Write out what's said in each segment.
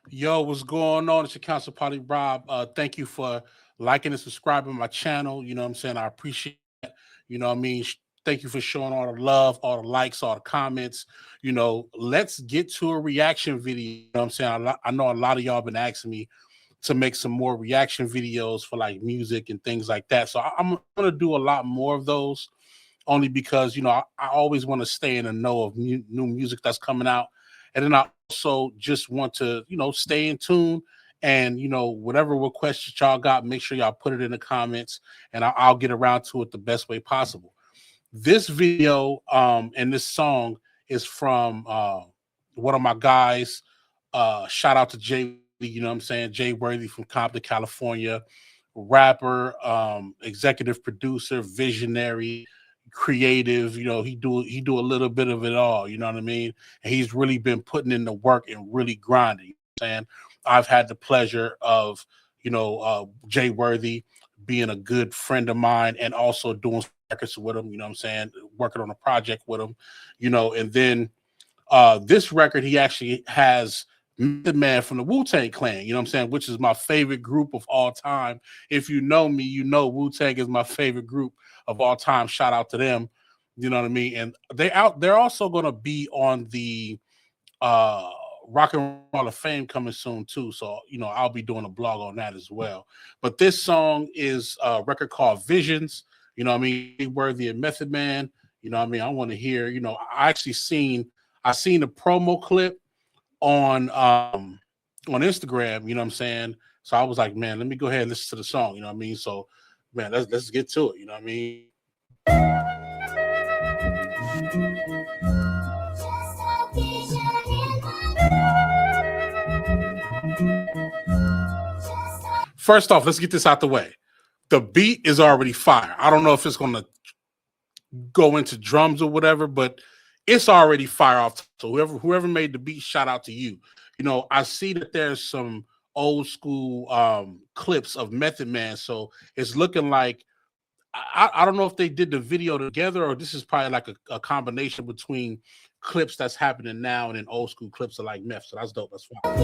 Yo, what's going on? It's your Council Party Rob. Thank you for liking and subscribing to my channel. You know what I'm saying? I appreciate it. You know what I mean? Thank you for showing all the love, all the likes, all the comments. Let's get to a reaction video. You know what I'm saying? I know a lot of y'all been asking me to make some more reaction videos for like music and things like that. So I'm going to do a lot more of those only because, I always want to stay in the know of new music that's coming out. And then I also just want to, stay in tune and, whatever requests that y'all got, make sure y'all put it in the comments and I'll get around to it the best way possible. This video and this song is from one of my guys. Shout out to Jay, you know what I'm saying? Jay Worthy from Compton, California, rapper, executive producer, visionary, creative. He do a little bit of it all, you know what I mean? And he's really been putting in the work and really grinding. And I've had the pleasure of, Jay Worthy being a good friend of mine and also doing records with him, you know what I'm saying, working on a project with him, and then this record he actually has the man from the Wu-Tang Clan, you know what I'm saying, which is my favorite group of all time. If you know me, you know Wu-Tang is my favorite group of all time. Shout out to them, you know what I mean? And they're also going to be on the Rock and Roll of Fame coming soon too. So, I'll be doing a blog on that as well. But this song is a record called Visions, you know what I mean? Worthy and Method Man, you know what I mean? I want to hear, I seen the promo clip on Instagram, you know what I'm saying? So I was like, man, let me go ahead and listen to the song, you know what I mean? So, man, let's get to it, you know what I mean? First off, let's get this out the way. The beat is already fire. I don't know if it's going to go into drums or whatever, but it's already fire off. So whoever made the beat, shout out to you. I see that there's some old school clips of Method Man. So it's looking like, I don't know if they did the video together or this is probably like a combination between clips that's happening now and then old school clips of like Meth. So that's dope. That's fine.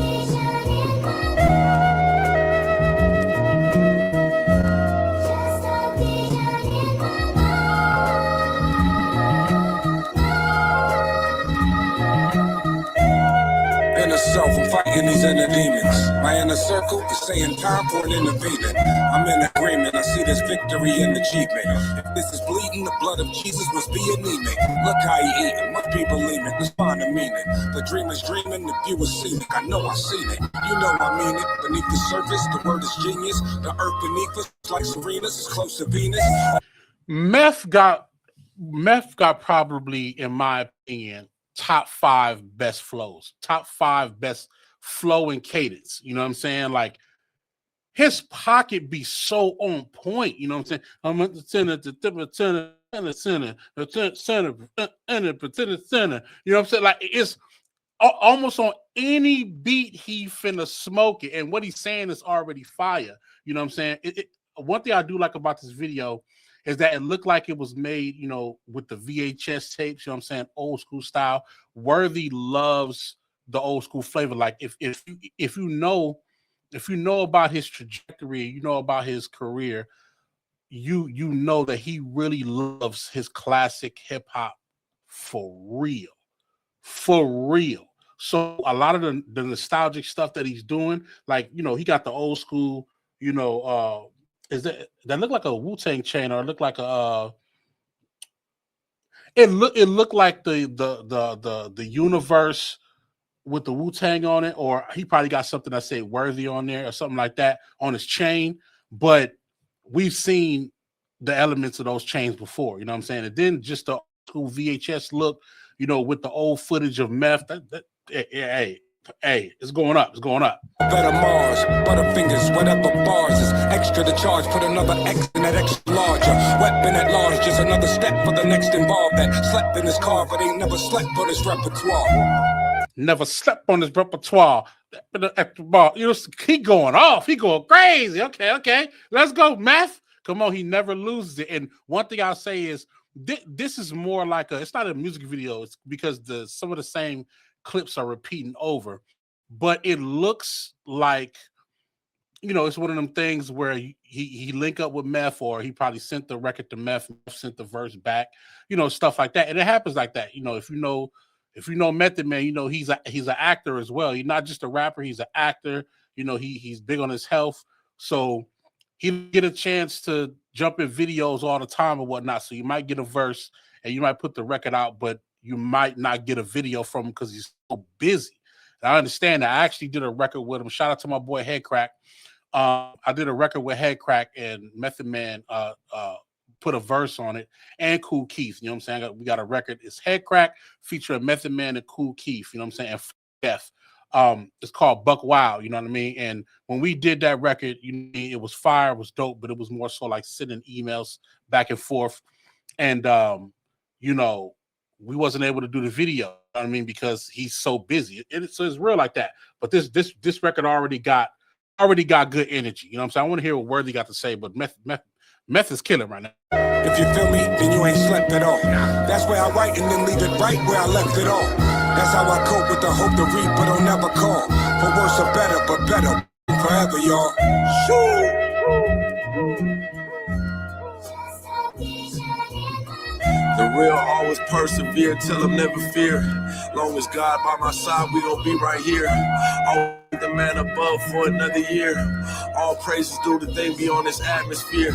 Self, I'm fighting these inner demons. My inner circle is saying time for an intervening. I'm in agreement, I see this victory and achievement. If this is bleeding, the blood of Jesus must be anemic. Look how he eating, must be bulimic, let's find a meaning. The dream is dreaming, the view is scenic, I know I've seen it. You know I mean it, beneath the surface, the word is genius. The earth beneath us, like Serena's, is close to Venus. Meth got probably, in my opinion, top 5 best flows, top 5 best flow and cadence. You know what I'm saying? Like his pocket be so on point. You know what I'm saying? I'm at the center, the center. You know what I'm saying? Like it's almost on any beat he finna smoke it, and what he's saying is already fire. You know what I'm saying? One thing I do like about this video is that it looked like it was made, with the VHS tapes, you know what I'm saying, old school style. Worthy loves the old school flavor. Like if you know about his trajectory, you know about his career, you know that he really loves his classic hip hop for real. For real. So a lot of the nostalgic stuff that he's doing, like, he got the old school, is that look like a Wu-Tang chain, or it looked like a it looked like the universe with the Wu-Tang on it, or he probably got something that say Worthy on there or something like that on his chain. But we've seen the elements of those chains before, you know what I'm saying? And then just the school VHS look, with the old footage of Meth. Hey, it's going up. It's going up. Better Mars, Butterfingers, whatever bars is extra to charge. Put another X in that extra larger weapon at large. Just another step for the next involved that slept in his car, but ain't never slept on his repertoire. Never slept on his repertoire. He going off. He going crazy. Okay. Let's go, Meth. Come on, he never loses it. And one thing I'll say is this is more like it's not a music video. It's because some of the same clips are repeating over, but it looks like, you know, it's one of them things where he link up with Meth, or he probably sent the record to Meth, sent the verse back, you know, stuff like that. And it happens like that. You know, if you know Method Man, you know he's an actor as well. He's not just a rapper, he's an actor. You know, he's big on his health. So he get a chance to jump in videos all the time or whatnot. So you might get a verse and you might put the record out, but you might not get a video from him because he's so busy. And I understand that. I actually did a record with him. Shout out to my boy Headkrack. I did a record with Headkrack, and Method Man put a verse on it, and Kool Keith. You know what I'm saying? We got a record. It's Headkrack featuring Method Man and Kool Keith. You know what I'm saying? And F. It's called Buck Wild. You know what I mean? And when we did that record, you know, it was fire, it was dope, but it was more so like sending emails back and forth. And you know, we wasn't able to do the video. You know what I mean? Because he's so busy. So it's real like that. But this record already got good energy. You know what I'm saying? I want to hear what Worthy got to say, but Meth is killing right now. If you feel me, then you ain't slept at all. That's where I write and then leave it right where I left it all. That's how I cope with the hope to reap, but don't never call. For worse or better, but better forever, y'all. Shoo! The real always persevere, tell them never fear. Long as God by my side, we gon' be right here. Always the man above for another year. All praises due that they be on this atmosphere.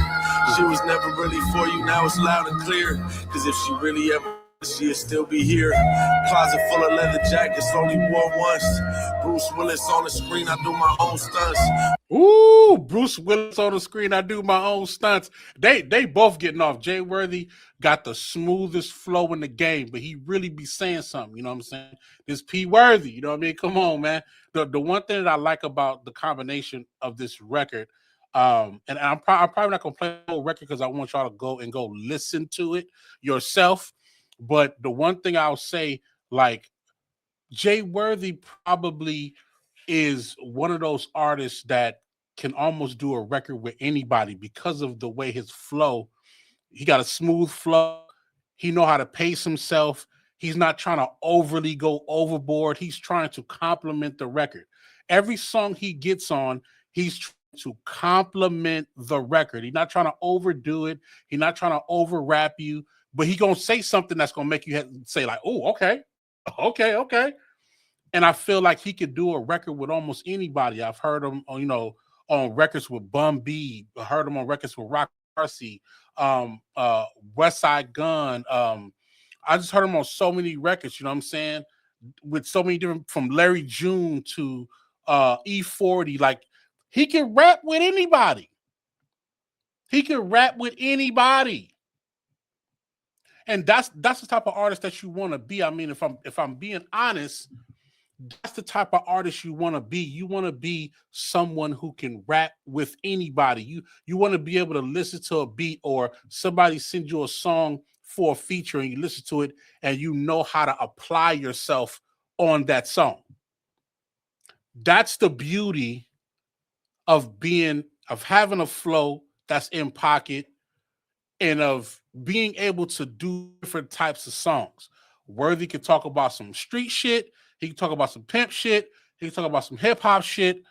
She was never really for you, now it's loud and clear. Cause if she really ever, she'll still be here. Closet full of leather jackets, only wore once. Bruce Willis on the screen, I do my own stunts. Ooh, Bruce Willis on the screen, I do my own stunts. They both getting off. Jay Worthy got the smoothest flow in the game, but he really be saying something, you know what I'm saying? This P Worthy, you know what I mean? Come on, man. The one thing that I like about the combination of this record, and I'm probably not gonna play the whole record because I want y'all to go listen to it yourself. But the one thing I'll say, like, Jay Worthy probably is one of those artists that can almost do a record with anybody because of the way his flow. He got a smooth flow. He know how to pace himself. He's not trying to overly go overboard. He's trying to complement the record. Every song he gets on, he's trying to complement the record. He's not trying to overdo it. He's not trying to over rap you, but he gonna say something that's gonna make you say like, "Oh, okay. And I feel like he could do a record with almost anybody. I've heard him, you know, on records with Bun B. I heard him on records with Rock Marcy, West Side Gun. I just heard him on so many records, you know what I'm saying? With so many different, from Larry June to E40. Like, he can rap with anybody. He can rap with anybody. And that's the type of artist that you want to be. I mean, if I'm being honest, that's the type of artist you want to be. You want to be someone who can rap with anybody. You want to be able to listen to a beat, or somebody send you a song for a feature and you listen to it and you know how to apply yourself on that song. That's the beauty of having a flow that's in pocket, and of being able to do different types of songs. Worthy can talk about some street shit. He can talk about some pimp shit. He can talk about some hip hop shit.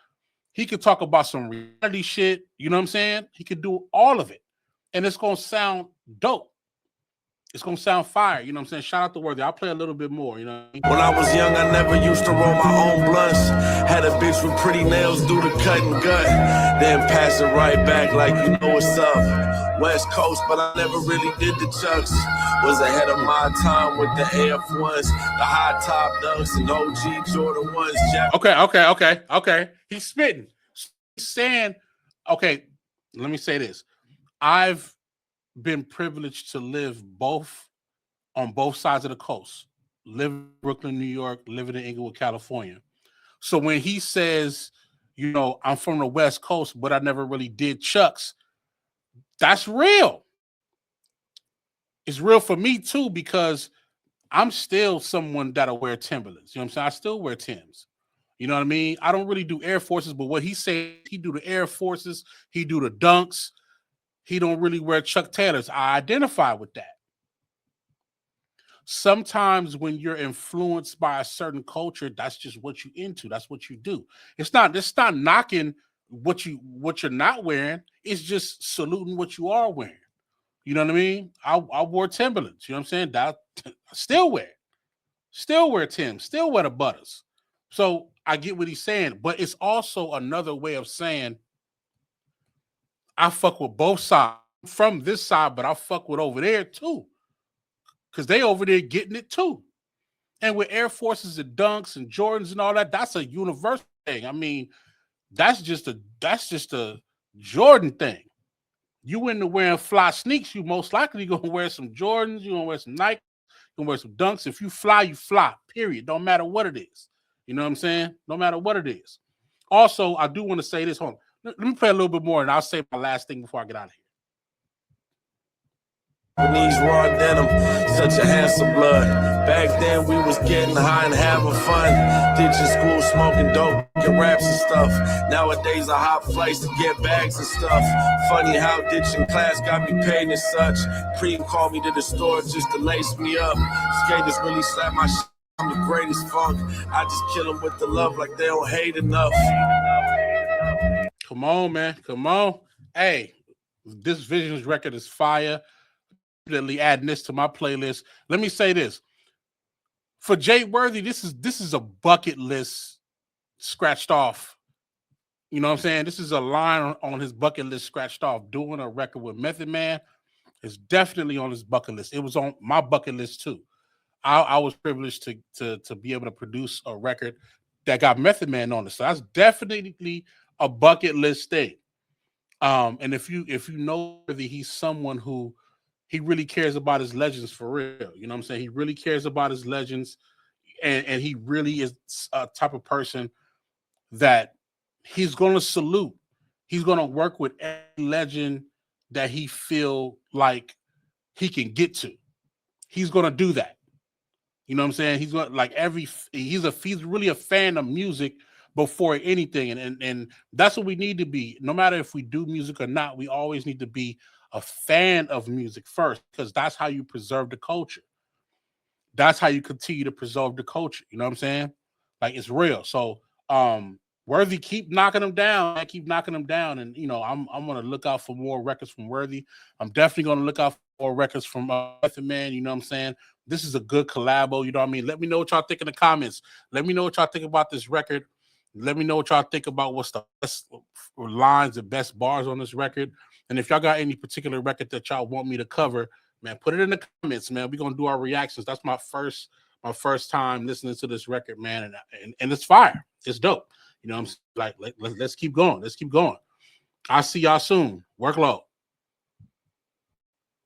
He could talk about some reality shit. You know what I'm saying? He could do all of it. And it's going to sound dope. It's going to sound fire. You know what I'm saying? Shout out to Worthy. I'll play a little bit more, you know. When I was young, I never used to roll my own blunts. Had a bitch with pretty nails, do the cut and gut. Then pass it right back like you know what's up. West Coast, but I never really did the chucks. Was ahead of my time with the Air Ones, the high top dunks, and OG Jordan 1s. Okay. He's spitting. He's saying, okay, let me say this. I've been privileged to live on both sides of the coast. Live in Brooklyn, New York, living in Inglewood, California. So when he says, you know, I'm from the West Coast, but I never really did chucks, that's real. It's real for me too, because I'm still someone that'll wear Timberlands. You know what I'm saying? I still wear Timbs. You know what I mean? I don't really do Air Forces, but what he said, he do the Air Forces, he do the dunks. He don't really wear Chuck Taylors. I identify with that. sometimes when you're influenced by a certain culture, that's just what you into. That's what you do. It's not knocking what you're not wearing. It's just saluting what you are wearing. You know what I mean? I wore Timberlands. You know what I'm saying? That still wear Tim, still wear the Butters. So I get what he's saying, but it's also another way of saying I fuck with both sides from this side, but I fuck with over there too. Because they over there getting it too. And with Air Forces and Dunks and Jordans and all that, that's a universal thing. I mean, that's just a Jordan thing. You into wearing fly sneaks, you most likely gonna wear some Jordans, you're gonna wear some Nike, you're gonna wear some Dunks. If you fly, you fly, period. Don't matter what it is. You know what I'm saying? No matter what it is. Also, I do want to say this. Hold on. Let me play a little bit more and I'll say my last thing before I get out of here. These raw denim, such a handsome blood. Back then we was getting high and having fun. Ditching school, smoking dope, and raps and stuff. Nowadays I hop flights to get bags and stuff. Funny how ditching class got me paid and such. Preem called me to the store just to lace me up. Skaters really slap my shit. I'm the greatest funk. I just kill them with the love like they don't hate enough. Come on, man. Come on. Hey, this Visions record is fire. Definitely adding this to my playlist. Let me say this. For Jay Worthy, this is a bucket list scratched off. You know what I'm saying? This is a line on his bucket list scratched off. Doing a record with Method Man is definitely on his bucket list. It was on my bucket list too. I was privileged to be able to produce a record that got Method Man on it. So that's definitely a bucket list thing. And if you know that he's someone who he really cares about his legends for real. You know what I'm saying? He really cares about his legends. And he really is a type of person that he's going to salute. He's going to work with every legend that he feel like he can get to. He's going to do that. You know what I'm saying? He's going like he's really a fan of music before anything. And that's what we need to be. No matter if we do music or not, we always need to be a fan of music first, because that's how you preserve the culture. That's how you continue to preserve the culture. You know what I'm saying? Like, it's real. So Worthy, keep knocking them down. I keep knocking them down. And you know, I'm gonna look out for more records from Worthy. I'm definitely gonna look out for more records from Method Man. You know what I'm saying? This is a good collabo. You know what I mean? Let me know what y'all think in the comments. Let me know what y'all think about this record. Let me know what y'all think about what's the best lines, the best bars on this record. And if y'all got any particular record that y'all want me to cover, man, put it in the comments, man. We're gonna do our reactions. That's my first time listening to this record, man, and it's fire. It's dope. You know what I'm saying? Like, let's keep going. Let's keep going. I'll see y'all soon. Workload.